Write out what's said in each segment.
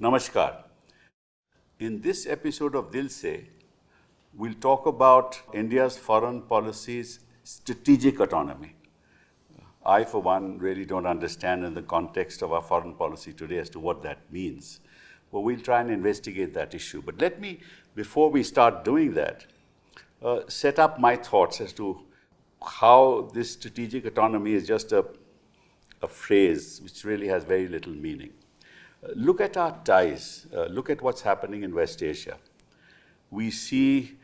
Namaskar. In this episode of Dil Se, we'll talk about India's foreign policy's strategic autonomy. I, for one, really don't understand in the context of our foreign policy today as to what that means. But we'll try and investigate that issue. But let me, before we start doing that, set up my thoughts as to how this strategic autonomy is just a phrase which really has very little meaning. Look at our ties. Look at what's happening in West Asia. We see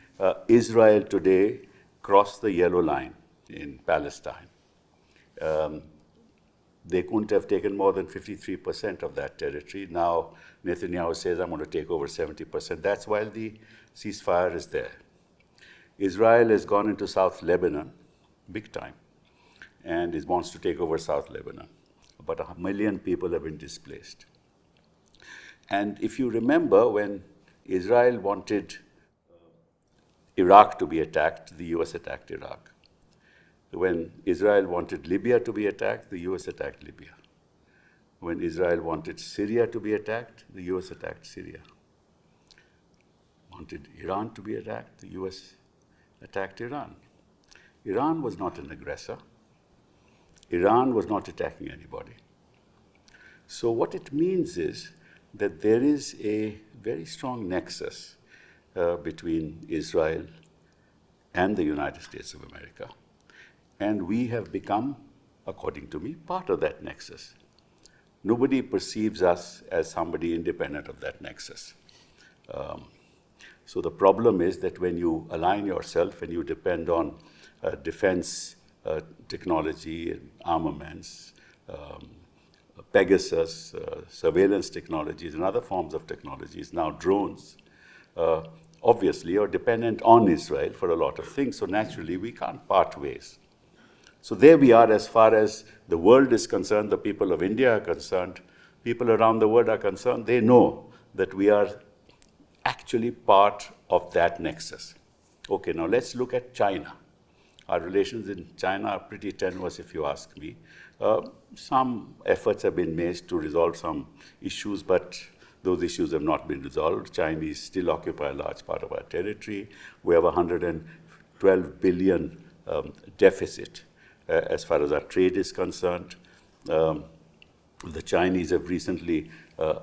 Israel today cross the yellow line in Palestine. They couldn't have taken more than 53% of that territory. Now Netanyahu says, I'm going to take over 70%. That's while the ceasefire is there. Israel has gone into South Lebanon, big time, and it wants to take over South Lebanon. About 1 million people have been displaced. And if you remember, when Israel wanted Iraq to be attacked, the US attacked Iraq. When Israel wanted Libya to be attacked, the US attacked Libya. When Israel wanted Syria to be attacked, the US attacked Syria. Wanted Iran to be attacked, the US attacked Iran. Iran was not an aggressor. Iran was not attacking anybody. So what it means is that there is a very strong nexus between Israel and the United States of America. And we have become, according to me, part of that nexus. Nobody perceives us as somebody independent of that nexus. So the problem is that when you align yourself and you depend on defense technology and armaments, Pegasus, surveillance technologies, and other forms of technologies, now drones, obviously are dependent on Israel for a lot of things. So naturally, we can't part ways. So there we are as far as the world is concerned, the people of India are concerned, people around the world are concerned. They know that we are actually part of that nexus. Okay, now let's look at China. Our relations in China are pretty tenuous, if you ask me. Some efforts have been made to resolve some issues, but those issues have not been resolved. Chinese still occupy a large part of our territory. We have a 112 billion deficit as far as our trade is concerned. The Chinese have recently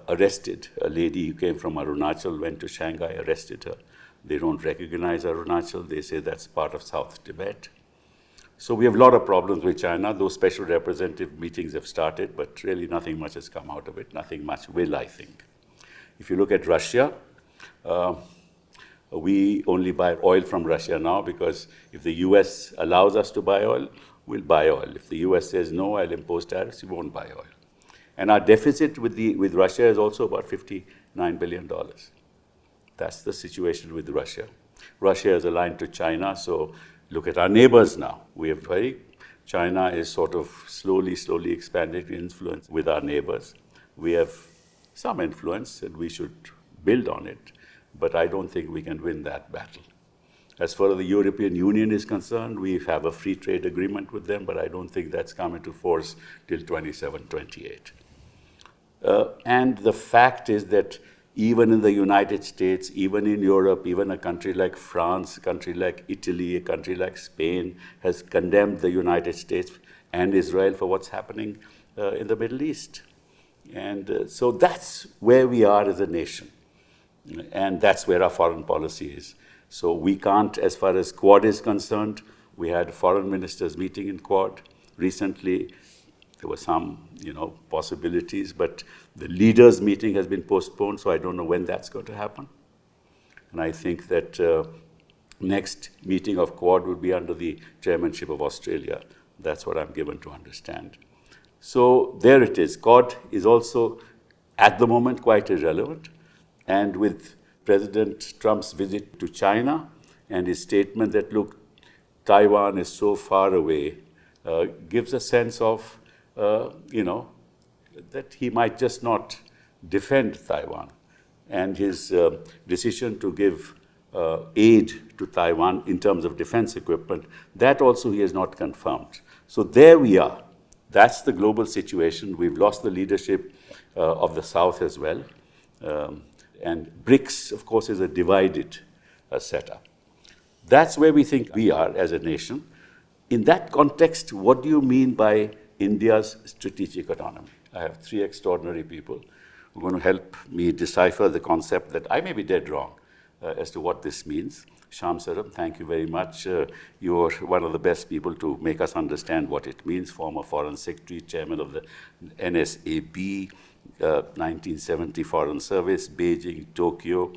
arrested a lady who came from Arunachal, went to Shanghai, arrested her. They don't recognize Arunachal. They say that's part of South Tibet. So we have a lot of problems with China. Those special representative meetings have started, but really nothing much has come out of it. Nothing much will, I think. If you look at Russia, we only buy oil from Russia now because if the US allows us to buy oil, we'll buy oil. If the US says no, I'll impose tariffs, we won't buy oil. And our deficit with Russia is also about $59 billion. That's the situation with Russia. Russia is aligned to China, so look at our neighbors now. China is sort of slowly expanding influence with our neighbors. We have some influence and we should build on it, but I don't think we can win that battle. As far as the European Union is concerned, we have a free trade agreement with them, but I don't think that's come into force till 27, 28. And the fact is that even in the United States, even in Europe, even a country like France, a country like Italy, a country like Spain has condemned the United States and Israel for what's happening in the Middle East. And so that's where we are as a nation. And that's where our foreign policy is. So we can't, as far as Quad is concerned, we had a foreign ministers meeting in Quad recently. There were some, possibilities, but the leaders' meeting has been postponed, so I don't know when that's going to happen. And I think that next meeting of Quad would be under the chairmanship of Australia. That's what I'm given to understand. So there it is. Quad is also, at the moment, quite irrelevant. And with President Trump's visit to China and his statement that, look, Taiwan is so far away, gives a sense of, that he might just not defend Taiwan. And his decision to give aid to Taiwan in terms of defense equipment, that also he has not confirmed. So there we are. That's the global situation. We've lost the leadership of the South as well. And BRICS, of course, is a divided setup. That's where we think we are as a nation. In that context, what do you mean by India's strategic autonomy? I have three extraordinary people who are going to help me decipher the concept that I may be dead wrong as to what this means. Shyam Saran, thank you very much. You're one of the best people to make us understand what it means. Former Foreign Secretary, Chairman of the NSAP, 1970 Foreign Service, Beijing, Tokyo,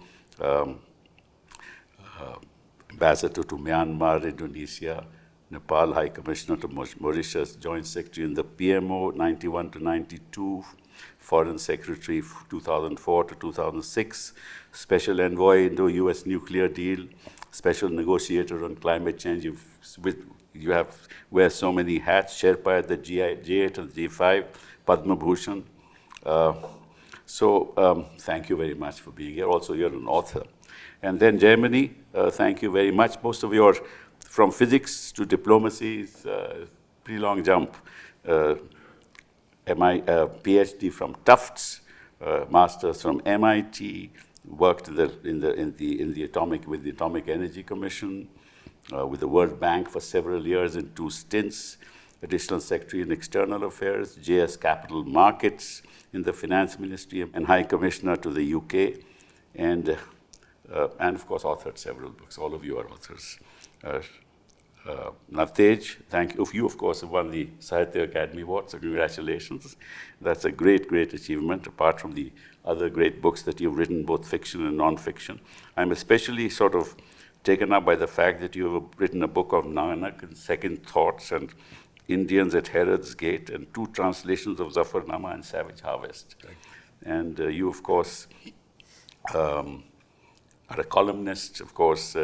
Ambassador to Myanmar, Indonesia, Nepal, High Commissioner to Mauritius, Joint Secretary in the PMO, 91 to 92, Foreign Secretary 2004 to 2006, Special Envoy in the US nuclear deal, Special Negotiator on climate change. You wear so many hats, Sherpa at the G8 and G5, Padma Bhushan. Thank you very much for being here. Also, you're an author. And then Jaimini, thank you very much. Most of your, from physics to diplomacy, is a pretty long jump. PhD from Tufts, masters from MIT, worked with the Atomic Energy Commission, with the World Bank for several years in 2 stints, Additional Secretary in External Affairs, JS Capital Markets in the Finance Ministry, and High Commissioner to the UK, and of course authored several books. All of you are authors. Navtej, thank you. You, of course, have won the Sahitya Academy Award, so congratulations. That's a great, great achievement, apart from the other great books that you've written, both fiction and non-fiction. I'm especially sort of taken up by the fact that you have written a book of Nanak and Second Thoughts and Indians at Herod's Gate, and 2 translations of Zafarnama and Savage Harvest. And you, of course, are a columnist, of course,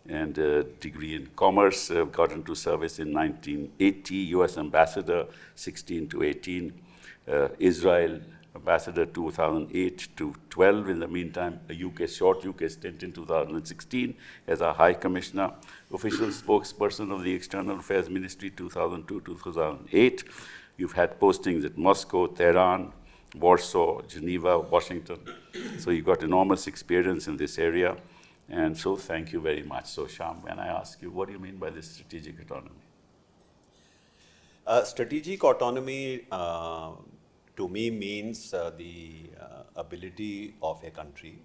and a degree in commerce, got into service in 1980, US Ambassador 16 to 18, Israel Ambassador 2008 to 12. In the meantime, a short UK stint in 2016 as a High Commissioner, official spokesperson of the External Affairs Ministry 2002 to 2008. You've had postings at Moscow, Tehran, Warsaw, Geneva, Washington. So you've got enormous experience in this area. And so thank you very much. So Shyam, when I ask you, what do you mean by this strategic autonomy? Strategic autonomy to me means the ability of a country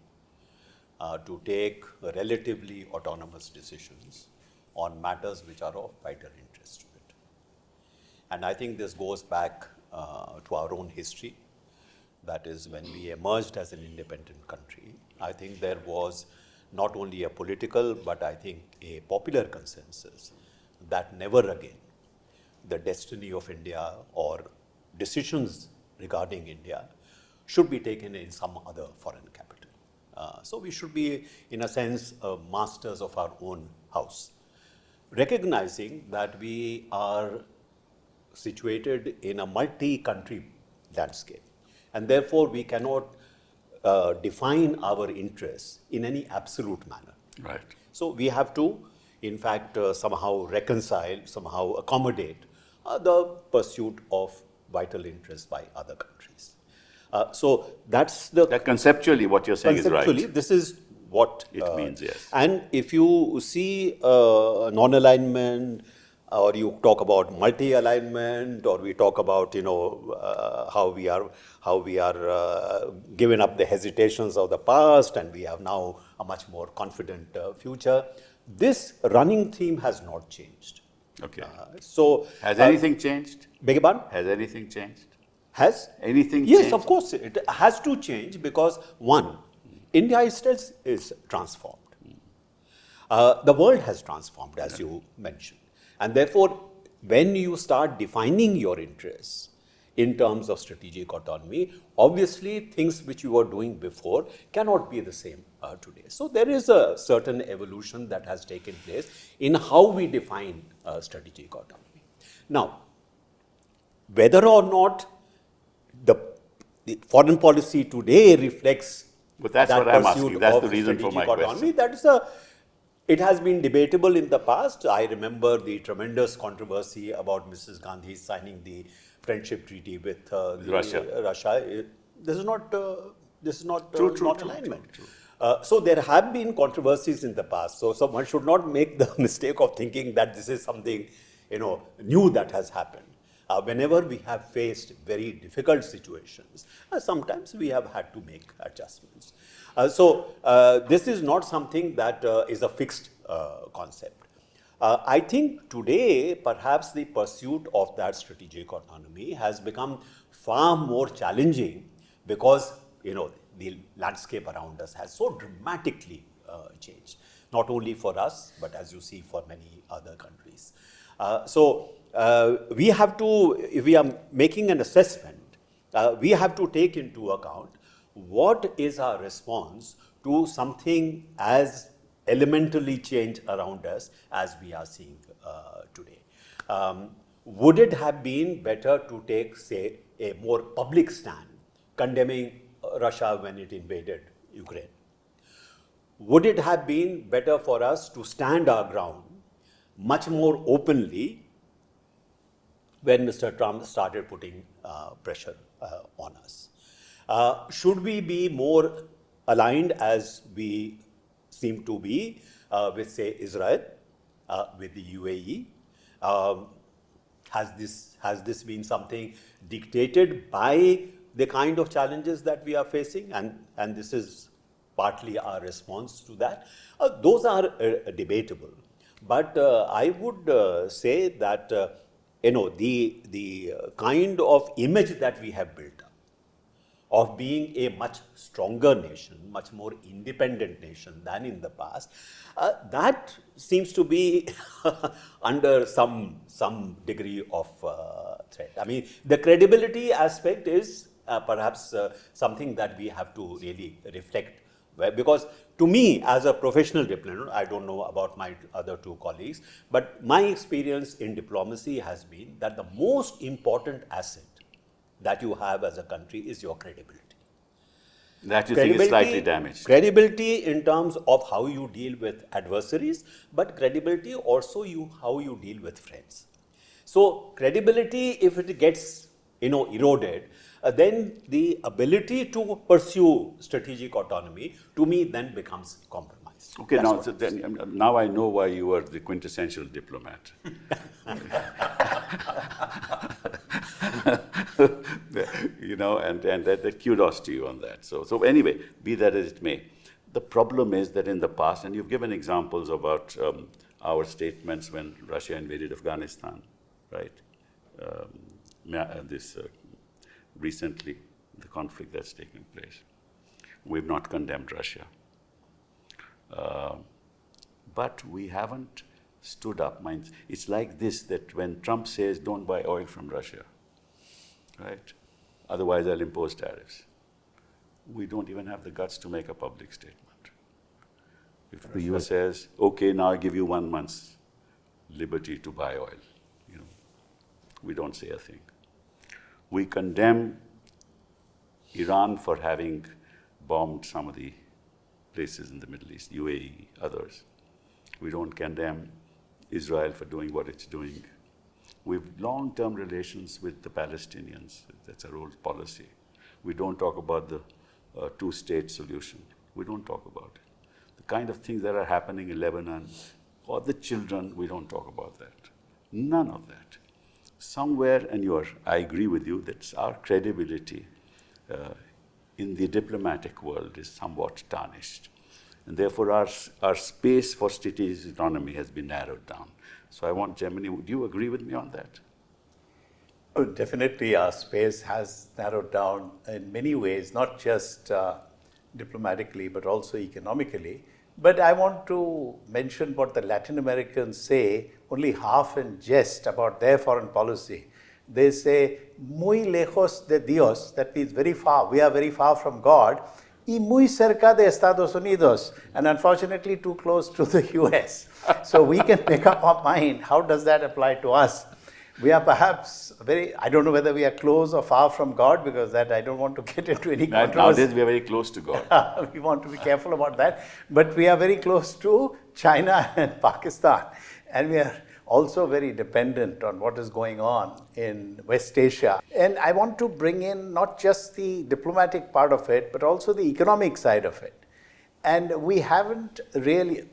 to take relatively autonomous decisions on matters which are of vital interest to it. And I think this goes back to our own history. That is, when we emerged as an independent country, I think there was not only a political, but I think a popular consensus that never again the destiny of India or decisions regarding India should be taken in some other foreign capital. So we should be, in a sense, masters of our own house, recognizing that we are situated in a multi-country landscape, and therefore we cannot define our interests in any absolute manner. Right. So we have to, in fact, somehow reconcile, somehow accommodate the pursuit of vital interests by other countries. So that's the... That conceptually what you're saying is right. Conceptually, this is what... It means, yes. And if you see non-alignment, or you talk about multi-alignment, or we talk about, how we are giving up the hesitations of the past, and we have now a much more confident future. This running theme has not changed. Okay. So has anything changed? Beg your pardon? Has anything changed? Has anything changed? Yes, of course, it has to change because one, India itself is transformed. The world has transformed, as you mentioned. And therefore, when you start defining your interests in terms of strategic autonomy, obviously things which you were doing before cannot be the same today. So there is a certain evolution that has taken place in how we define strategic autonomy. Now, whether or not the foreign policy today reflects but that's that what I'm pursuit asking. That's of the reason for my autonomy, question. It has been debatable in the past. I remember the tremendous controversy about Mrs. Gandhi signing the friendship treaty with Russia. This is not this is not, True, not alignment. So there have been controversies in the past. So one should not make the mistake of thinking that this is something, new that has happened. Whenever we have faced very difficult situations, sometimes we have had to make adjustments. So this is not something that is a fixed concept. I think today, perhaps the pursuit of that strategic autonomy has become far more challenging because, the landscape around us has so dramatically changed, not only for us, but as you see for many other countries. So we have to, if we are making an assessment, we have to take into account what is our response to something as elementally changed around us as we are seeing today. Would it have been better to take, say, a more public stand condemning Russia when it invaded Ukraine? Would it have been better for us to stand our ground much more openly when Mr. Trump started putting pressure on us? Should we be more aligned, as we seem to be, with, say, Israel, with the UAE? Has this been something dictated by the kind of challenges that we are facing? And this is partly our response to that. Those are debatable. But I would say that, the kind of image that we have built up of being a much stronger nation, much more independent nation than in the past, that seems to be under some degree of threat. I mean, the credibility aspect is perhaps something that we have to really reflect. Because to me, as a professional diplomat, I don't know about my other two colleagues, but my experience in diplomacy has been that the most important asset that you have as a country is your credibility. That you think is slightly damaged. Credibility in terms of how you deal with adversaries, but credibility also how you deal with friends. So credibility, if it gets eroded, then the ability to pursue strategic autonomy, to me, then becomes compromised. Okay, now I know why you are the quintessential diplomat. and that kudos to you on that. So anyway, be that as it may, the problem is that in the past, and you've given examples about our statements when Russia invaded Afghanistan, right? Recently, the conflict that's taking place. We've not condemned Russia. But we haven't stood up. It's like this, that when Trump says, don't buy oil from Russia, right? Otherwise, I'll impose tariffs. We don't even have the guts to make a public statement. If the US says, okay, now I give you 1 month's liberty to buy oil, we don't say a thing. We condemn Iran for having bombed some of the places in the Middle East, UAE, others. We don't condemn Israel for doing what it's doing. We have long-term relations with the Palestinians. That's our old policy. We don't talk about the two-state solution. We don't talk about it. The kind of things that are happening in Lebanon, or the children, we don't talk about that. None of that. Somewhere, and I agree with you, that our credibility in the diplomatic world is somewhat tarnished. And therefore, our space for strategic autonomy has been narrowed down. So I want Jaimini, would you agree with me on that? Oh, definitely, our space has narrowed down in many ways, not just diplomatically, but also economically. But I want to mention what the Latin Americans say, only half in jest, about their foreign policy. They say, muy lejos de Dios, that means very far, we are very far from God, y muy cerca de Estados Unidos, and unfortunately too close to the US. So we can make up our mind, how does that apply to us? We are perhaps I don't know whether we are close or far from God, because that I don't want to get into any controversy. Nowadays we are very close to God. We want to be careful about that. But we are very close to China and Pakistan. And also very dependent on what is going on in West Asia. And I want to bring in not just the diplomatic part of it, but also the economic side of it. And we haven't really,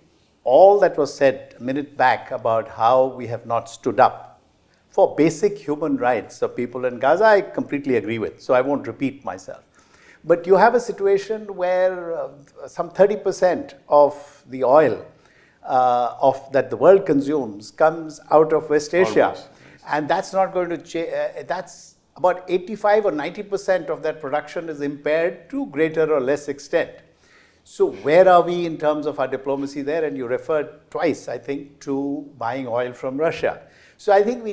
all that was said a minute back about how we have not stood up for basic human rights of people in Gaza, I completely agree with, so I won't repeat myself. But you have a situation where some 30% of the oil that the world consumes comes out of West Asia. Almost, yes. And that's not going to change. That's about 85 or 90% of that production is impaired to greater or less extent. So where are we in terms of our diplomacy there? And you referred twice, I think, to buying oil from Russia. So I think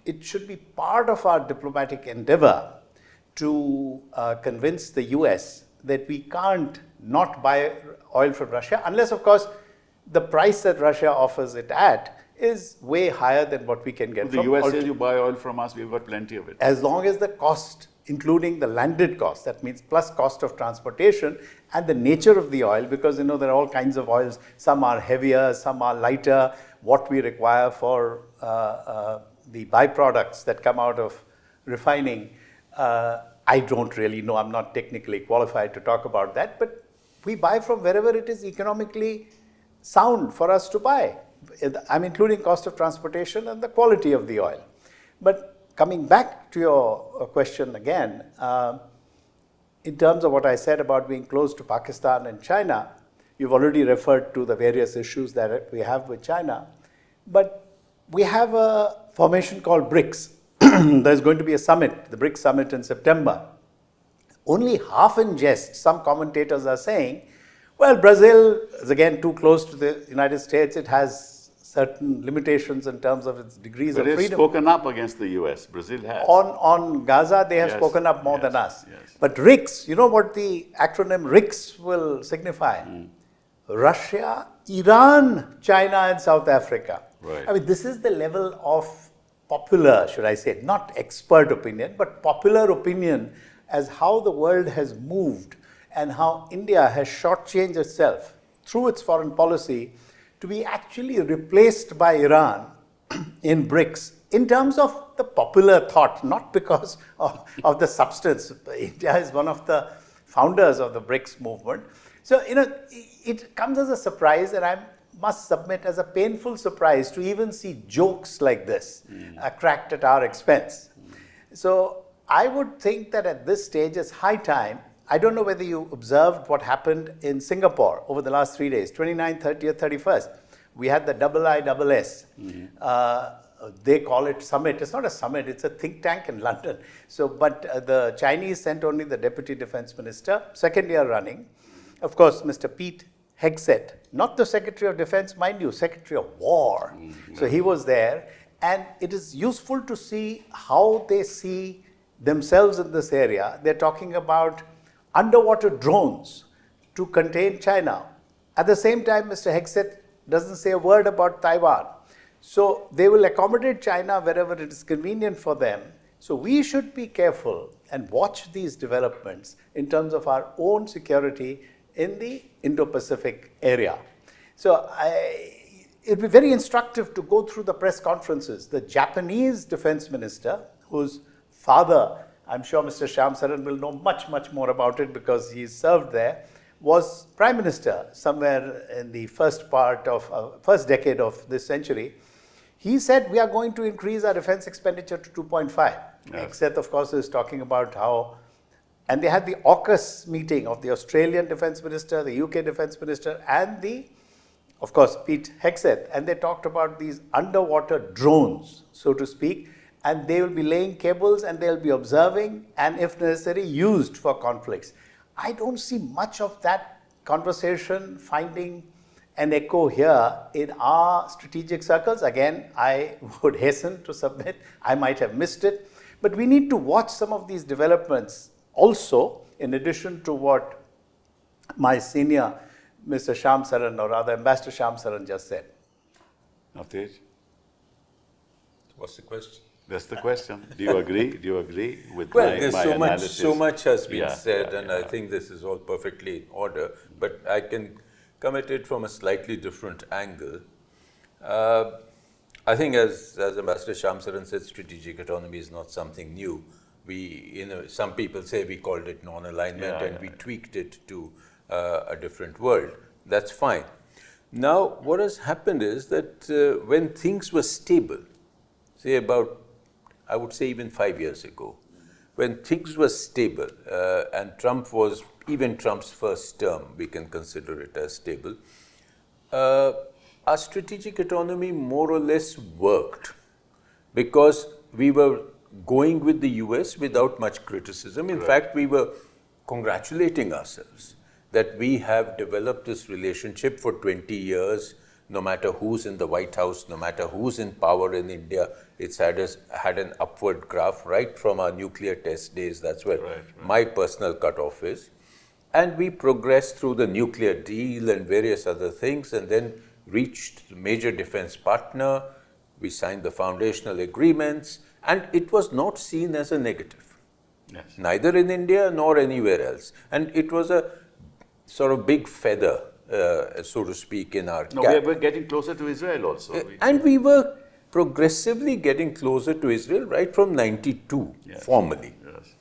it should be part of our diplomatic endeavor to convince the US that we can't not buy oil from Russia, unless, of course, the price that Russia offers it at is way higher than what we can get The from US says you buy oil from us, we've got plenty of it. as long as the cost, including the landed cost, that means plus cost of transportation and the nature of the oil, because there are all kinds of oils, some are heavier, some are lighter, what we require for the byproducts that come out of refining. I don't really know, I'm not technically qualified to talk about that, but we buy from wherever it is economically sound for us to buy. I'm including cost of transportation and the quality of the oil. But coming back to your question again, in terms of what I said about being close to Pakistan and China, you've already referred to the various issues that we have with China, but we have a formation called BRICS. There's going to be a summit, the BRICS summit in September. Only half in jest, some commentators are saying, well, Brazil is again too close to the United States. It has certain limitations in terms of its degrees But of it's freedom. spoken up against the US. Brazil has. On Gaza, they have Yes, spoken up more yes, than us. yes. But RICS, you know what the acronym RICS will signify? Russia, Iran, China, and South Africa. Right. I mean, this is the level of popular, should I say, not expert opinion, but popular opinion as how the world has moved and how India has shortchanged itself through its foreign policy to be actually replaced by Iran in BRICS in terms of the popular thought, not because of the substance. India is one of the founders of the BRICS movement. So, it comes as a surprise, and I must submit as a painful surprise to even see jokes like this cracked at our expense. So I would think that at this stage it's high time. I don't know whether you observed what happened in Singapore over the last 3 days, 29th, 30th, 31st. We had the IISS. They call it summit. It's not a summit, it's a think tank in London. So, but the Chinese sent only the Deputy Defense Minister, second year running. Of course, Mr. Pete Hegseth, not the Secretary of Defense, mind you, Secretary of War. So he was there. And it is useful to see how they see themselves in this area. They're talking about underwater drones to contain China. At the same time, Mr. Hegseth doesn't say a word about Taiwan. So they will accommodate China wherever it is convenient for them. So we should be careful and watch these developments in terms of our own security in the Indo-Pacific area. So it would be very instructive to go through the press conferences. The Japanese defense minister, whose father, I'm sure Mr. Shyam Saran will know much, much more about it because he served there, was prime minister somewhere in the first decade of this century. He said we are going to increase our defense expenditure to 2.5. Yes. Hegseth, of course, is talking about how, and they had the AUKUS meeting of the Australian defense minister, the UK defense minister, and of course, Pete Hegseth, and they talked about these underwater drones, so to speak, and they will be laying cables and they'll be observing and, if necessary, used for conflicts. I don't see much of that conversation finding an echo here in our strategic circles. Again, I would hasten to submit, I might have missed it, but we need to watch some of these developments also, in addition to what my senior Mr. Shyam Saran, or rather Ambassador Shyam Saran, just said. Navtej, What's the question? that's the question. Do you agree? Do you agree with Well, my there's analysis? so much has been said, yeah, and I think this is all perfectly in order. But I can come at it from a slightly different angle. I think as Ambassador Shyam Saran said, strategic autonomy is not something new. Some people say we called it non-alignment and we tweaked it to a different world. That's fine. Now, what has happened is that when things were stable, say about, I would say even 5 years ago, when things were stable and even Trump's first term, we can consider it as stable, our strategic autonomy more or less worked because we were going with the US without much criticism. In fact, we were congratulating ourselves that we have developed this relationship for 20 years, no matter who's in the White House, no matter who's in power in India. It's had an upward graph right from our nuclear test days. That's where my personal cutoff is. And we progressed through the nuclear deal and various other things, and then reached the major defense partner. We signed the foundational agreements, and it was not seen as a negative, neither in India nor anywhere else. And it was a sort of big feather, so to speak, in our cap. No, we're getting closer to Israel also. And we were progressively getting closer to Israel right from 92, formally. Yes.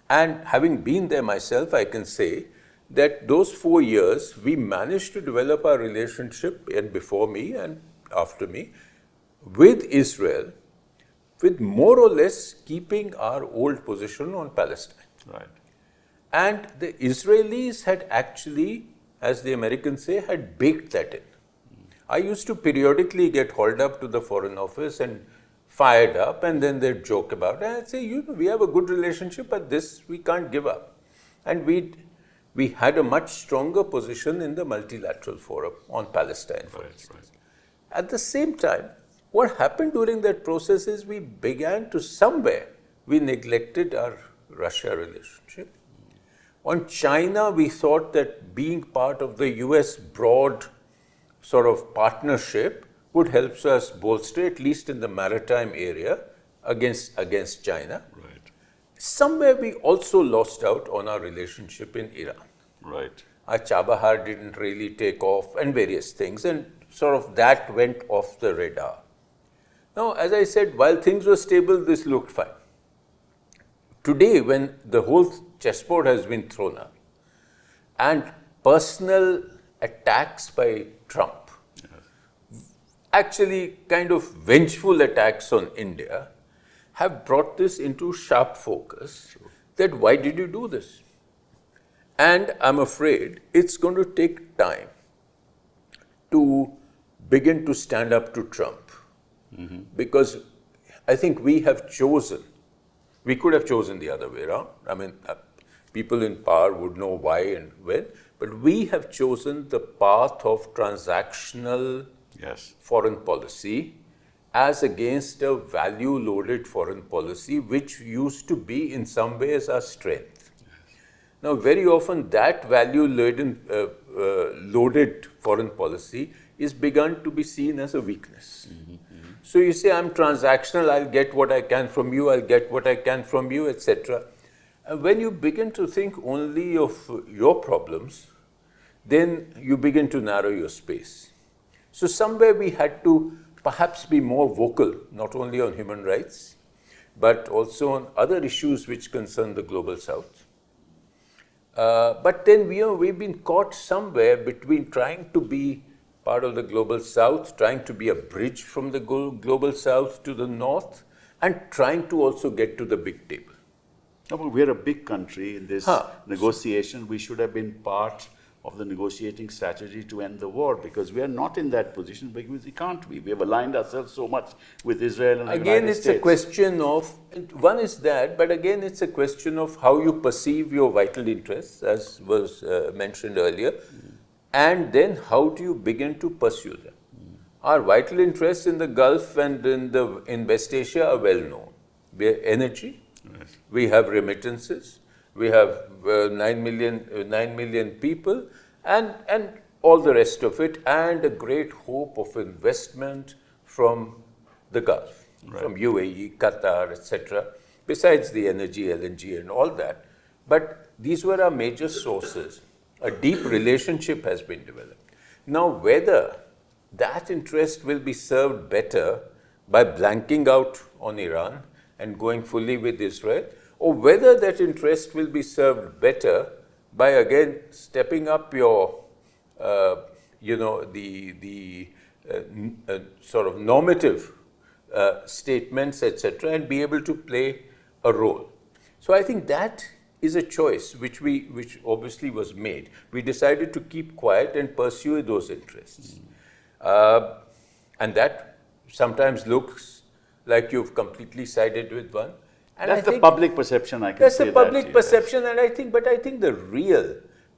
And having been there myself, I can say that those 4 years, we managed to develop our relationship, and before me and after me, with Israel, with more or less keeping our old position on Palestine. Right. And the Israelis had actually, as the Americans say, had baked that in. I used to periodically get hauled up to the Foreign Office and fired up, and then they'd joke about it. I'd say, we have a good relationship, but this we can't give up. And we had a much stronger position in the multilateral forum on Palestine, for instance. At the same time, what happened during that process is we neglected our Russia relationship. On China, we thought that being part of the US broad sort of partnership would help us bolster, at least in the maritime area, against China. Right. Somewhere we also lost out on our relationship in Iran. Right. Our Chabahar didn't really take off and various things, and sort of that went off the radar. Now, as I said, while things were stable, this looked fine. Today, when the whole chessboard has been thrown up and personal attacks by Trump, actually kind of vengeful attacks on India, have brought this into sharp focus that why did you do this? And I'm afraid it's going to take time to begin to stand up to Trump. Because I think we could have chosen the other way around. I mean, people in power would know why and when, but we have chosen the path of transactional foreign policy as against a value-loaded foreign policy, which used to be in some ways our strength. Now, very often that value-loaded foreign policy is begun to be seen as a weakness. So you say, I'm transactional, I'll get what I can from you, I'll get what I can from you, etc. And when you begin to think only of your problems, then you begin to narrow your space. So somewhere we had to perhaps be more vocal, not only on human rights, but also on other issues which concern the global south. But then we've been caught somewhere between trying to be part of the global south, trying to be a bridge from the global south to the north, and trying to also get to the big table. No, but we're a big country in this negotiation. We should have been part of the negotiating strategy to end the war, because we are not in that position, because we can't be. We have aligned ourselves so much with Israel and the Again, United it's States. a question of, one is that, but again, it's a question of how you perceive your vital interests, as was mentioned earlier, and then how do you begin to pursue them. Our vital interests in the Gulf and in West Asia are well known. We have energy, we have remittances, we have 9 million people, and all the rest of it, and a great hope of investment from the Gulf, from UAE, Qatar, etc., besides the energy, LNG and all that. But these were our major sources. A deep relationship has been developed. Now, whether that interest will be served better by blanking out on Iran and going fully with Israel, or whether that interest will be served better by again stepping up your, sort of normative statements, etc., and be able to play a role. So I think that is a choice which obviously was made. We decided to keep quiet and pursue those interests. And that sometimes looks like you've completely sided with one. And That's the public perception, I can say. That's the public yes. perception, and I think the real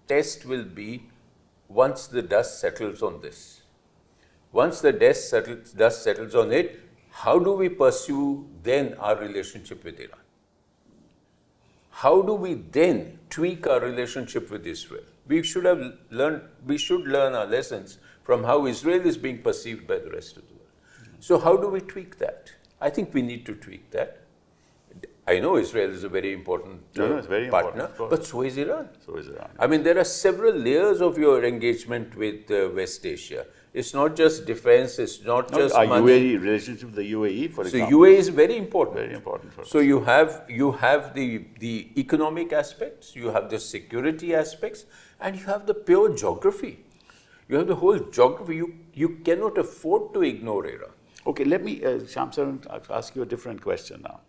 test will be once the dust settles on this. Once the dust settles on it, how do we pursue then our relationship with Iran? How do we then tweak our relationship with Israel? We should learn our lessons from how Israel is being perceived by the rest of the world. So how do we tweak that? I think we need to tweak that. I know Israel is a very important it's very partner, important, but so is Iran. So is Iran. I mean, there are several layers of your engagement with West Asia. It's not just defense, it's not just our money. UAE relationship with the UAE, for So example. UAE is very important. Very important for us. So you have the economic aspects, you have the security aspects, and you have the pure geography. You have the whole geography. You cannot afford to ignore Iran. Okay, let me, Shyam Saran, ask you a different question now.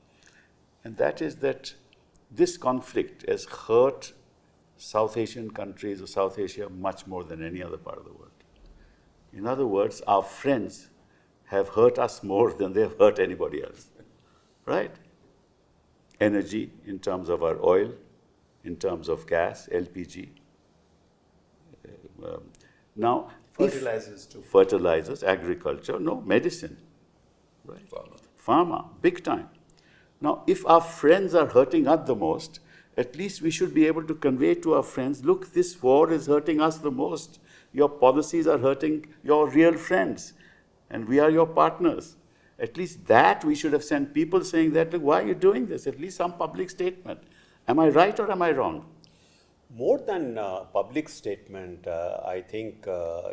And that is that this conflict has hurt South Asian countries or South Asia much more than any other part of the world. In other words, our friends have hurt us more than they've hurt anybody else, right? Energy in terms of our oil, in terms of gas, LPG. Now, Fertilizers too. Fertilizers, agriculture, no, medicine, right? Pharma, big time. Now, if our friends are hurting us the most, at least we should be able to convey to our friends, look, this war is hurting us the most. Your policies are hurting your real friends, and we are your partners. At least that we should have sent people saying that, look, why are you doing this? At least some public statement. Am I right or am I wrong? More than public statement, I think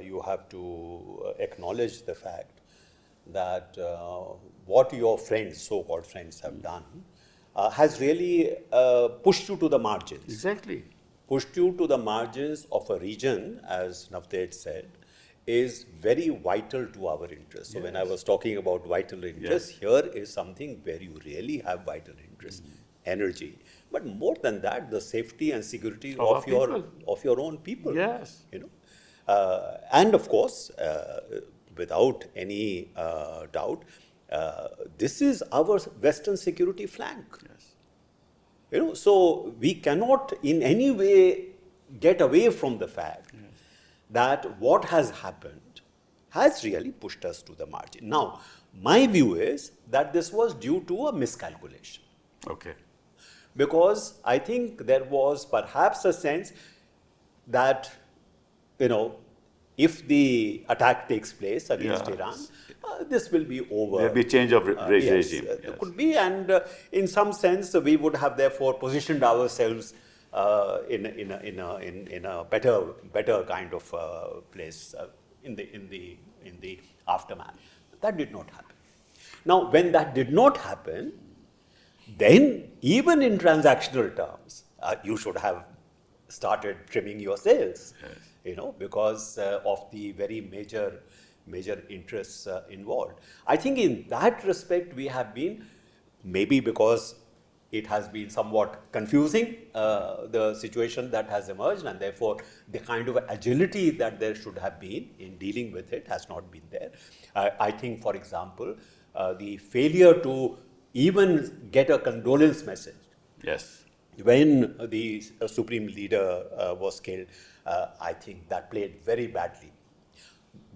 you have to acknowledge the fact that what your friends, so-called friends, have done has really pushed you to the margins. Exactly. Pushed you to the margins of a region, as Navtej said, is very vital to our interests. So when I was talking about vital interests, here is something where you really have vital interests, energy. But more than that, the safety and security of your own people. Yes. You know, and of course, without any doubt, this is our Western security flank. Yes. You know, so we cannot in any way get away from the fact that what has happened has really pushed us to the margin. Now, my view is that this was due to a miscalculation. Okay. Because I think there was perhaps a sense that, you know, if the attack takes place against Iran, this will be over. There will be change of regime. There could be, and in some sense, we would have therefore positioned ourselves in a better kind of place in the aftermath. That did not happen. Now, when that did not happen, then even in transactional terms, you should have started trimming your sails, you know, because of the very major interests involved. I think in that respect, we have been, maybe because it has been somewhat confusing, the situation that has emerged, and therefore the kind of agility that there should have been in dealing with it has not been there. I think, for example, the failure to even get a condolence message. Yes. When the supreme leader was killed, I think that played very badly.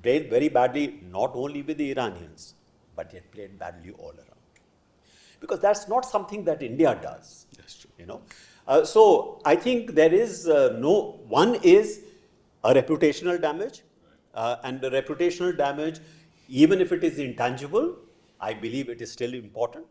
Played very badly not only with the Iranians, but it played badly all around. Because that's not something that India does. That's true. You know, so I think there is one is a reputational damage, and the reputational damage, even if it is intangible, I believe it is still important.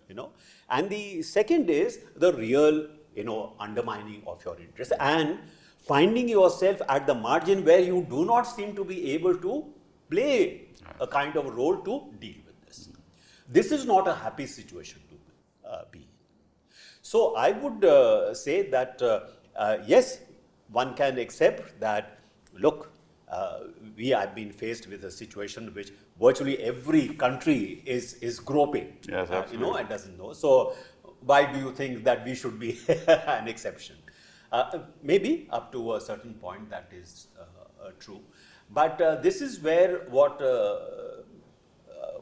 You know, and the second is the real, you know, undermining of your interests and finding yourself at the margin where you do not seem to be able to play a kind of role to deal with this. This is not a happy situation to be in. So I would say that yes, one can accept that, look, we have been faced with a situation which virtually every country is groping, Yes, absolutely. and doesn't know. So why do you think that we should be an exception? Maybe up to a certain point that is true. But this is where what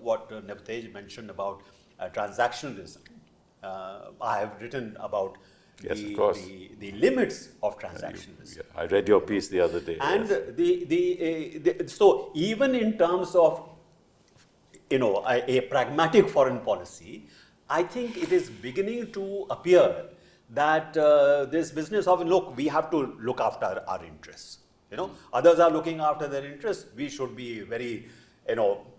Navtej mentioned about transactionalism. I have written about Yes, of course. the limits of transactionalism. Yeah, I read your piece the other day. And yes. so even in terms of a pragmatic foreign policy, I think it is beginning to appear that this business of, look, we have to look after our interests. Others are looking after their interests. We should be very,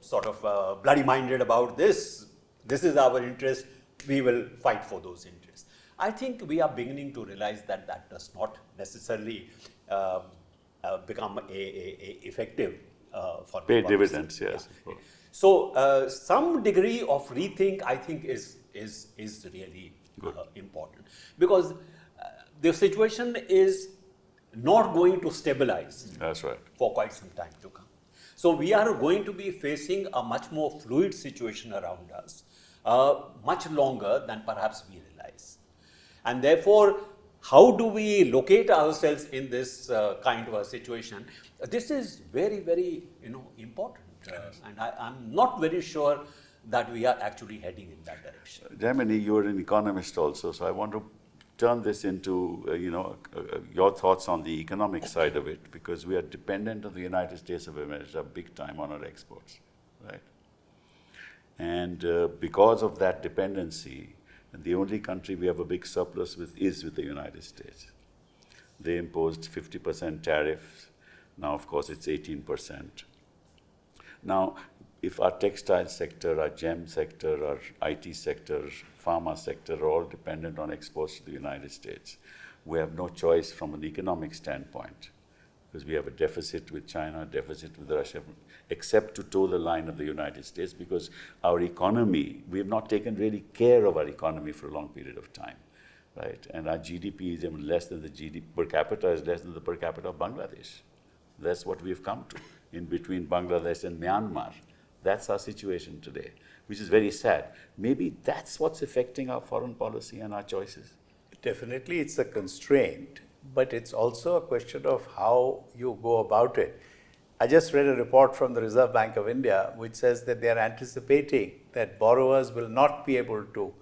sort of bloody-minded about this. This is our interest. We will fight for those interests. I think we are beginning to realize that that does not necessarily become a effective foreign Pay policy. dividends, yes. Of course. So some degree of rethink, I think, is really important, because the situation is not going to stabilize. That's right. For quite some time to come. So we are going to be facing a much more fluid situation around us, much longer than perhaps we realize. And therefore, how do we locate ourselves in this kind of a situation? This is very, very important. And I'm not very sure that we are actually heading in that direction. Jaimini, you're an economist also, so I want to turn this into, your thoughts on the economic side of it, because we are dependent on the United States of America big time on our exports, right? And because of that dependency, the only country we have a big surplus with is with the United States. They imposed 50% tariffs. Now, of course, it's 18%. Now, if our textile sector, our gem sector, our IT sector, pharma sector are all dependent on exports to the United States, we have no choice from an economic standpoint, because we have a deficit with China, deficit with Russia, except to toe the line of the United States, because our economy, we have not taken really care of our economy for a long period of time, right? And our GDP is even less than the GDP, per capita is less than the per capita of Bangladesh. That's what we've come to, in between Bangladesh and Myanmar. That's our situation today, which is very sad. Maybe that's what's affecting our foreign policy and our choices. Definitely, it's a constraint, but it's also a question of how you go about it. I just read a report from the Reserve Bank of India, which says that they are anticipating that borrowers will not be able to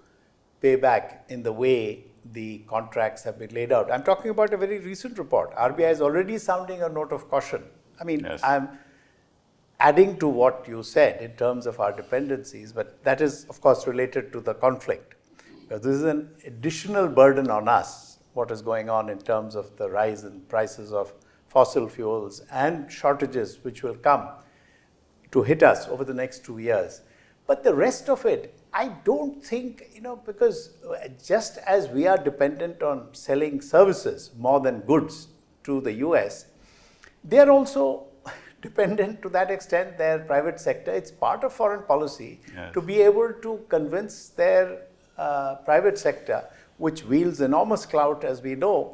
pay back in the way the contracts have been laid out. I'm talking about a very recent report. RBI is already sounding a note of caution. I mean, Yes. I'm adding to what you said in terms of our dependencies, but that is, of course, related to the conflict. Because this is an additional burden on us, what is going on in terms of the rise in prices of fossil fuels and shortages which will come to hit us over the next 2 years. But the rest of it, I don't think, because just as we are dependent on selling services more than goods to the US, they are also dependent to that extent, their private sector. It's part of foreign policy Yes. to be able to convince their private sector, which wields enormous clout, as we know,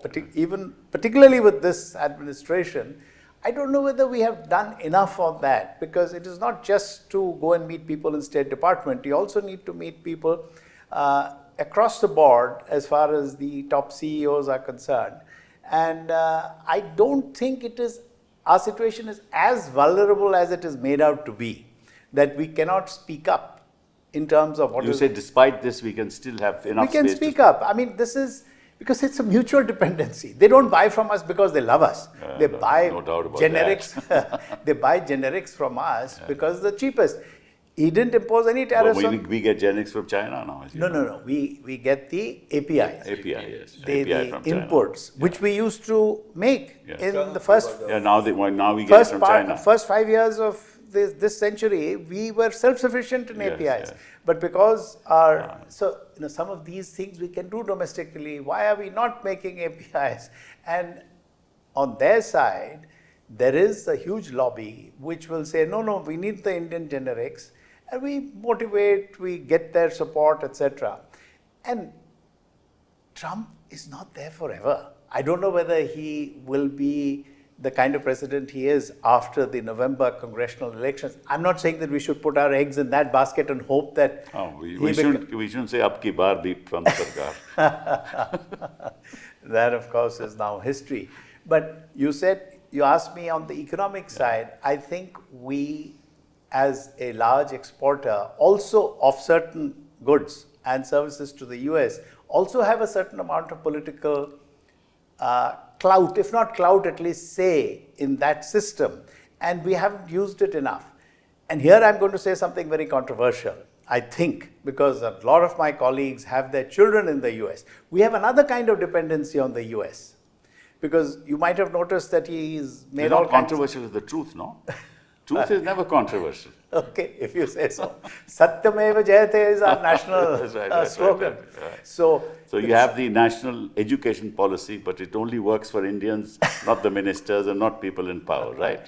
particularly with this administration. I don't know whether we have done enough of that, because it is not just to go and meet people in State Department. You also need to meet people across the board as far as the top CEOs are concerned. And I don't think our situation is as vulnerable as it is made out to be, that we cannot speak up in terms of what You say despite this, we can still have enough we can space to speak up. I mean, this is because it's a mutual dependency. They don't buy from us because they love us. They buy no doubt about generics. They buy generics from us because they're cheapest. He didn't impose any But tariffs we get generics from China now. as you know. No. We get the APIs. API, yes. The API from China. imports, which we used to make Yeah. in the first Yeah, now we get it from China. first 5 years of this century, we were self-sufficient in Yes, APIs. yes. But because some of these things we can do domestically, why are we not making APIs? And on their side, there is a huge lobby which will say, no, we need the Indian generics. and we motivate, we get their support, etc. And Trump is not there forever. I don't know whether he will be the kind of president he is after the November congressional elections. I'm not saying that we should put our eggs in that basket and hope that we shouldn't say ab ki baar bhi Trump sarkar. That, of course, is now history. But you asked me on the economic side, I think we, as a large exporter, also of certain goods and services to the US, also have a certain amount of political clout, if not clout, at least say in that system. And we haven't used it enough. And here I'm going to say something very controversial. I think, because a lot of my colleagues have their children in the US, we have another kind of dependency on the US. Because you might have noticed that he's made all controversial is the truth, no? Truth is never controversial. Okay, if you say so. Satyameva Jayate is our national slogan. Right. So you have the national education policy, but it only works for Indians, not the ministers and not people in power, right?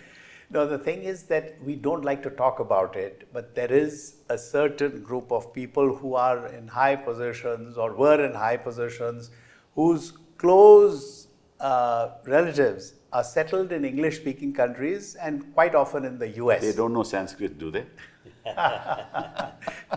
No, the thing is that we don't like to talk about it, but there is a certain group of people who are in high positions or were in high positions whose close relatives are settled in English-speaking countries and quite often in the US. They don't know Sanskrit, do they?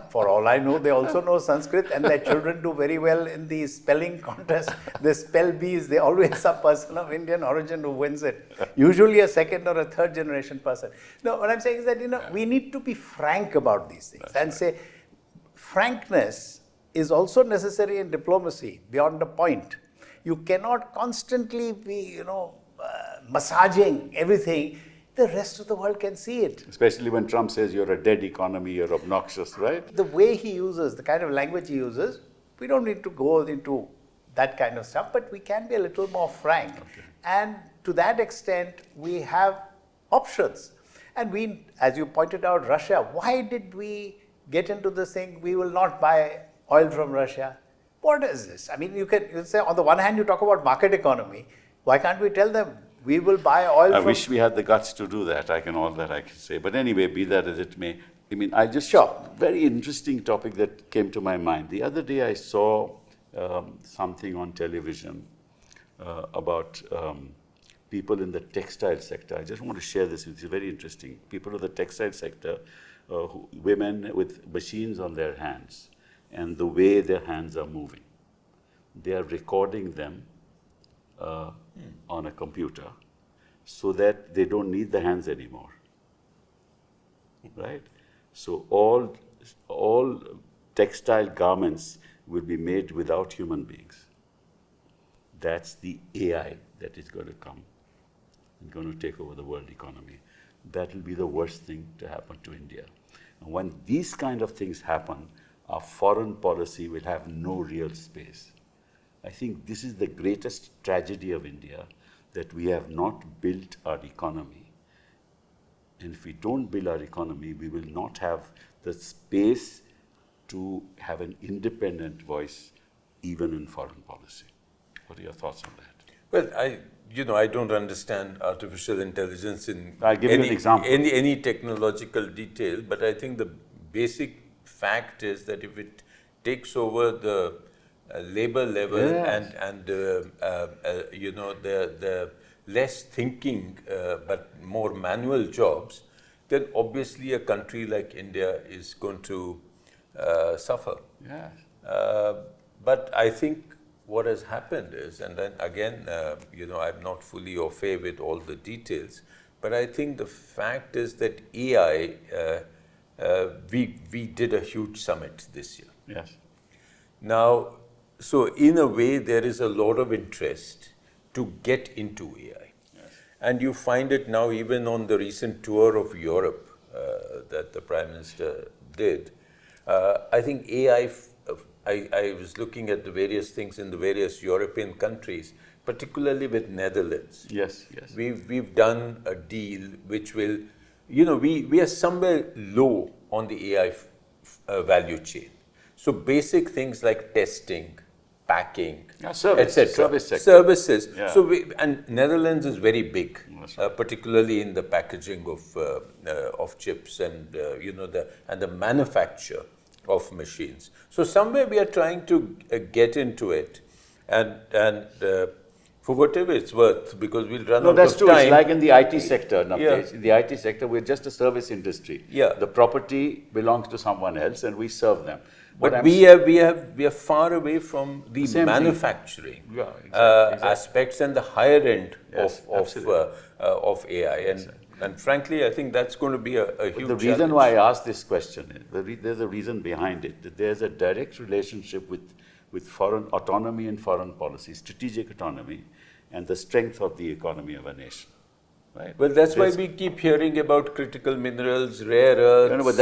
For all I know, they also know Sanskrit, and their children do very well in the spelling contest. They spell bees. They always some person of Indian origin who wins it. Usually a second or a third generation person. No, what I'm saying is that, we need to be frank about these things. That's and right. Say, frankness is also necessary in diplomacy beyond a point. You cannot constantly be, massaging everything. The rest of the world can see it. Especially when Trump says you're a dead economy, you're obnoxious, right? The way he uses, the kind of language he uses, we don't need to go into that kind of stuff, but we can be a little more frank. Okay. And to that extent, we have options. And we, as you pointed out, Russia, why did we get into this thing, we will not buy oil from Russia? What is this? I mean, you can say, on the one hand, you talk about market economy. Why can't we tell them, we will buy oil from... I wish we had the guts to do that. I can say. But anyway, be that as it may. I mean, very interesting topic that came to my mind. The other day I saw something on television about people in the textile sector. I just want to share this with you. It's very interesting. People in the textile sector, women with machines on their hands, and the way their hands are moving. They are recording them on a computer so that they don't need the hands anymore, right? So all textile garments will be made without human beings. That's the AI that is going to come and going to take over the world economy. That will be the worst thing to happen to India. And when these kind of things happen, our foreign policy will have no real space. I think this is the greatest tragedy of India, that we have not built our economy. And if we don't build our economy, we will not have the space to have an independent voice, even in foreign policy. What are your thoughts on that? Well, I don't understand artificial intelligence in I'll give you an example. any technological detail, but I think the basic fact is that if it takes over the labor level and the less thinking but more manual jobs, then obviously a country like India is going to suffer. Yes. But I think what has happened is, and then again, I'm not fully au fait with all the details, but I think the fact is that AI, we did a huge summit this year. Yes. Now, so in a way, there is a lot of interest to get into AI. Yes. And you find it now even on the recent tour of Europe that the Prime Minister did. I think AI, I was looking at the various things in the various European countries, particularly with Netherlands. Yes, yes. We've done a deal which will, we are somewhere low on the AI value chain. So basic things like testing, packing, etc. Service sector. Services. Yeah. So and Netherlands is very big. particularly in the packaging of chips and the manufacture of machines. So somewhere we are trying to get into it, and for whatever it's worth, because we'll run out of time. No, that's true. It's like in the IT sector, Navtej. Yeah. In the IT sector, we're just a service industry. Yeah. The property belongs to someone else, and we serve them. But we are far away from the Same thing. manufacturing Yeah, exactly. aspects and the higher end Yes, of AI. And frankly, I think that's going to be a huge The reason challenge. why I asked this question is there's a reason behind it. That there's a direct relationship with foreign autonomy and foreign policy, strategic autonomy, and the strength of the economy of a nation. Right? Well, that's why we keep hearing about critical minerals, rare earths. No, but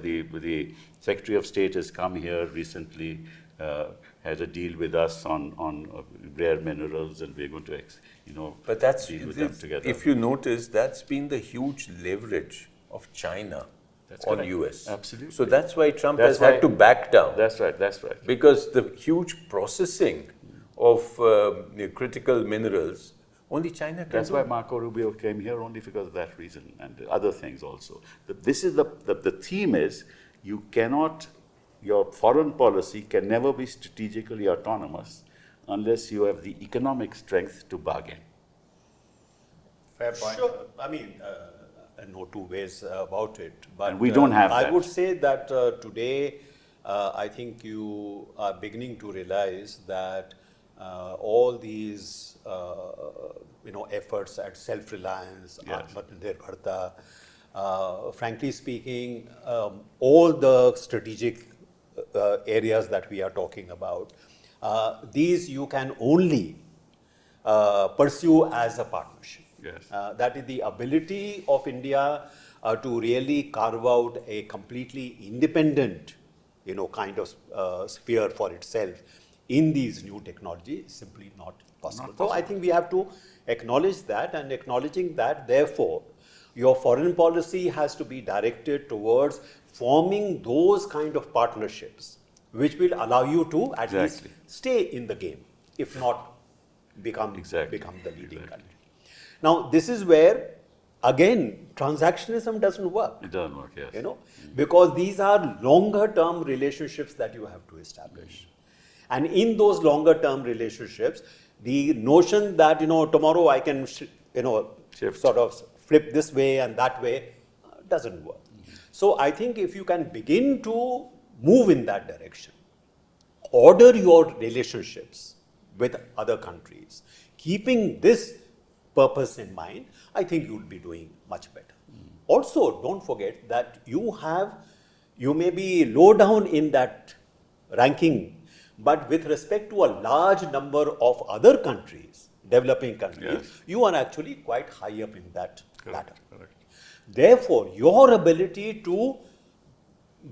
the Secretary of State has come here recently, has a deal with us on rare minerals, and we're going to, But that's, deal with them together. if you notice, that's been the huge leverage of China on correct. US. Absolutely. So that's why Trump That's has had why- to back down. That's right. That's right. Because the huge processing of the critical minerals, only China can That's do. why Marco Rubio came here, only because of that reason, and other things also. This is the theme is, your foreign policy can never be strategically autonomous unless you have the economic strength to bargain. Fair point. Sure. I mean, no two ways about it. But And we don't have I that. would say that today, I think you are beginning to realize that all these, efforts at self-reliance, Yes. Atmanirbharta, frankly speaking, all the strategic areas that we are talking about, these you can only pursue as a partnership. Yes. That is the ability of India to really carve out a completely independent, kind of sphere for itself in these new technologies is simply not possible. So I think we have to acknowledge that, and acknowledging that, therefore, your foreign policy has to be directed towards forming those kind of partnerships which will allow you to at least Exactly. stay in the game, if not become Exactly. the leading Exactly. country. Now, this is where, again, transactionism doesn't work. It doesn't work, yes. Because these are longer term relationships that you have to establish. And in those longer term relationships, the notion that, tomorrow I can, Shift. sort of flip this way and that way doesn't work. So I think if you can begin to move in that direction, order your relationships with other countries, keeping this purpose in mind, I think you will be doing much better. Also, don't forget that you may be low down in that ranking, but with respect to a large number of other countries, developing countries, Yes. you are actually quite high up in that ladder. Correct. Therefore, your ability to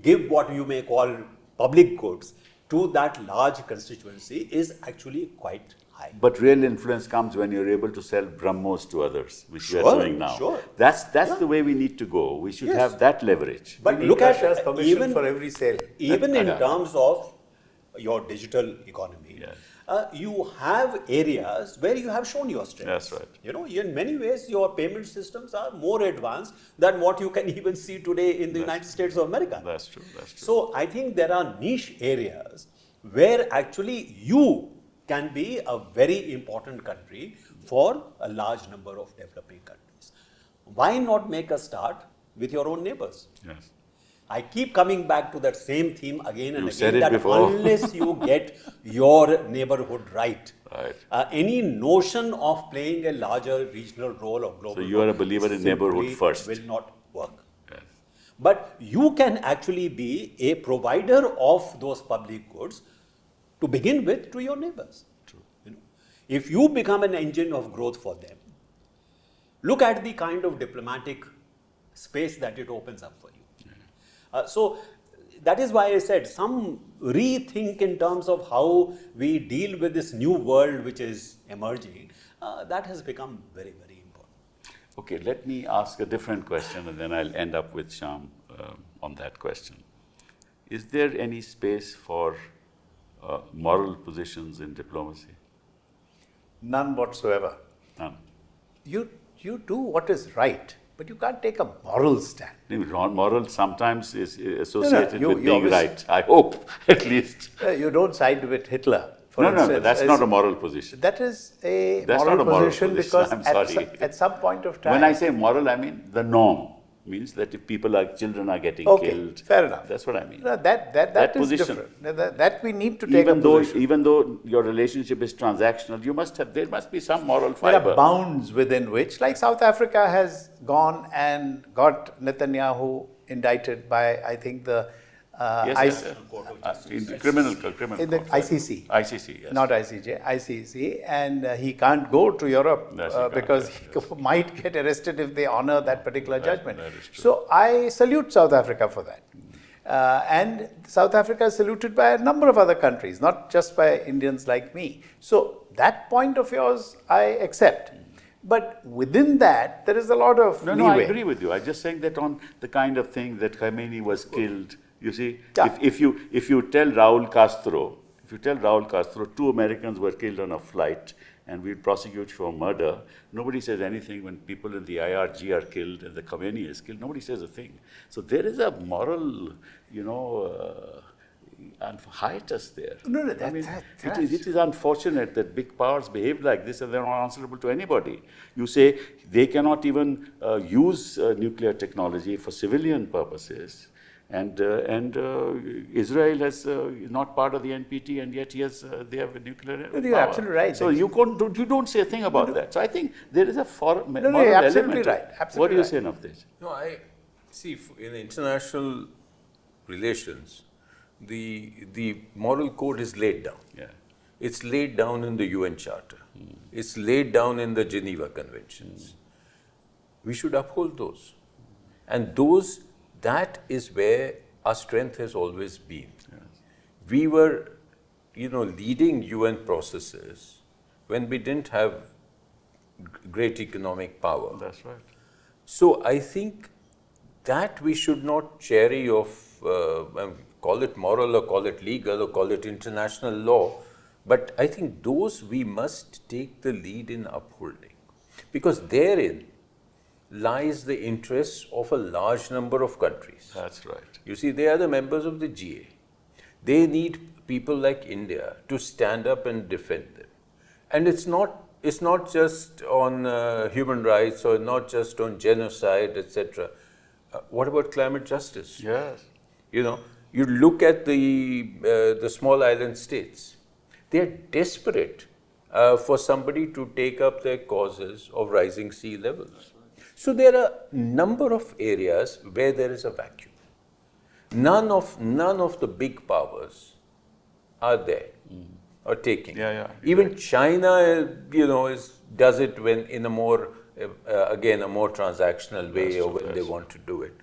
give what you may call public goods to that large constituency is actually quite high. But real influence comes when you're able to sell BrahMos to others, which we are Sure, doing now. sure. That's the way we need to go. We should Yes. have that leverage. But We need look at Russia's permission even for every sale. even in terms of your digital economy, Yes. you have areas where you have shown your strength. That's right. In many ways, your payment systems are more advanced than what you can even see today in the United States of America. That's true. That's true. So I think there are niche areas where actually you can be a very important country for a large number of developing countries. Why not make a start with your own neighbors? Yes. I keep coming back to that same theme again and You again, said it that before. unless you get your neighborhood right, Right. any notion of playing a larger regional role or global So you are a role believer in neighborhood simply first. will not work. Yes. But you can actually be a provider of those public goods to begin with to your neighbors. True. If you become an engine of growth for them, look at the kind of diplomatic space that it opens up for you. So that is why I said some rethink in terms of how we deal with this new world which is emerging, that has become very, very important. Okay, let me ask a different question, and then I'll end up with Shyam on that question. Is there any space for moral positions in diplomacy? None whatsoever. None. You do what is right, but you can't take a moral stand. Moral sometimes is associated you with being obviously- right. I hope, at least. You don't side with Hitler, for No, instance. that's not a moral position. That is a That's moral not a moral position position, because I'm sorry. at some point of time. When I say moral, I mean the norm. Means that if children are getting Okay, killed. fair enough. That's what I mean. No, that is position. different. That we need to take a position. Even though your relationship is transactional, there must be some moral There fiber. are bounds within which, like South Africa has gone and got Netanyahu indicted by, I think, the In the criminal in the court. ICC. ICC, yes. Not ICJ, ICC, and he can't go to Europe Yes, he can't, because yes, he might get arrested if they honor that particular judgment. that is true. So I salute South Africa for that. And South Africa is saluted by a number of other countries, not just by Indians like me. So that point of yours, I accept. But within that, there is a lot of No, leeway. I agree with you. I'm just saying that on the kind of thing that Khomeini was killed, you see, Yeah. if you tell Raul Castro, 2 Americans were killed on a flight and we'll prosecute for murder, nobody says anything when people in the IRG are killed and the Khomeini is killed. Nobody says a thing. So there is a moral, hiatus there. No, I mean, it is unfortunate that big powers behave like this and they're not answerable to anybody. You say they cannot even use nuclear technology for civilian purposes. And Israel is not part of the NPT, and yet they have a nuclear No, you're power. absolutely right. So you don't say a thing about that. So I think there is a moral you're absolutely element. right. What Absolutely do you right. say, Navtej? No, I see in international relations, the moral code is laid down. Yeah. It's laid down in the UN Charter. It's laid down in the Geneva Conventions. We should uphold those. And that is where our strength has always been. Yes. We were, leading UN processes when we didn't have great economic power. That's right. So I think that we should not cherry off, call it moral or call it legal or call it international law, but I think those we must take the lead in upholding, because therein lies the interests of a large number of countries. That's right. You see, they are the members of the GA. They need people like India to stand up and defend them. And it's not just on human rights or not just on genocide, etc. What about climate justice? Yes. You look at the small island states. They are desperate for somebody to take up their causes of rising sea levels. So there are a number of areas where there is a vacuum. None of the big powers are there or taking. Yeah. Even China, does it when in a more, again, a more transactional way or when they want to do it.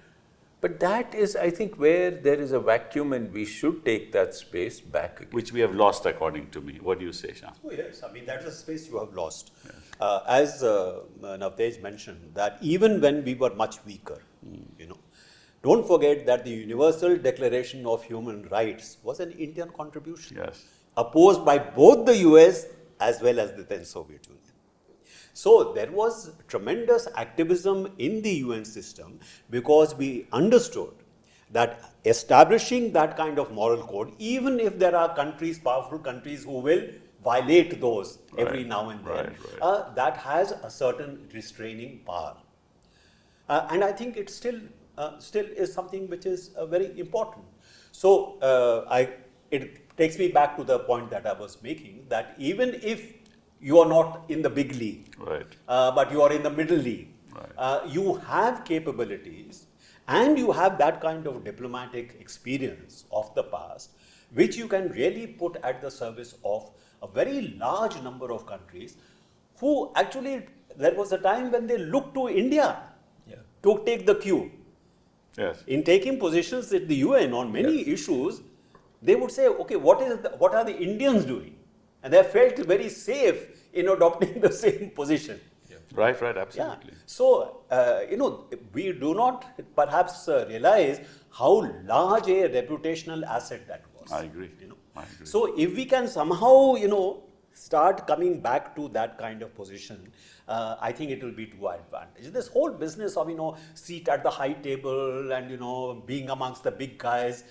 But that is, I think, where there is a vacuum and we should take that space back again. Which we have lost, according to me. What do you say, Shyam? Oh, yes, I mean, that's a space you have lost. Yes. As Navtej mentioned, that even when we were much weaker, don't forget that the Universal Declaration of Human Rights was an Indian contribution. Yes. Opposed by both the US as well as the then Soviet Union. So there was tremendous activism in the UN system because we understood that establishing that kind of moral code, even if there are countries, powerful countries who will violate those every now and then, that has a certain restraining power. And I think it still is something which is very important. So it takes me back to the point that I was making, that even if you are not in the big league, but you are in the middle league, you have capabilities and you have that kind of diplomatic experience of the past, which you can really put at the service of a very large number of countries who actually, there was a time when they looked to India to take the cue. Yes. In taking positions at the UN on many issues, they would say, okay, what are the Indians doing? And they felt very safe in adopting the same position. Yeah. Right, absolutely. Yeah. So, we do not perhaps realize how large a reputational asset that was. I agree. So, if we can somehow, start coming back to that kind of position, I think it will be to our advantage. This whole business of, seat at the high table and, being amongst the big guys,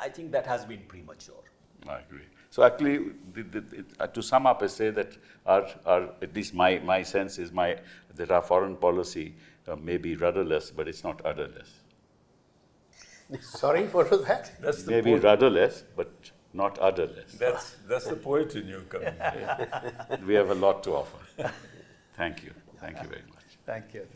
I think that has been premature. I agree. So actually, to sum up, I say that our at least my sense is that our foreign policy may be rudderless, but it's not udderless. Sorry, what was that? That's the Maybe rudderless, but not udderless. That's the poet in you coming. We have a lot to offer. Thank you. Thank you very much. Thank you.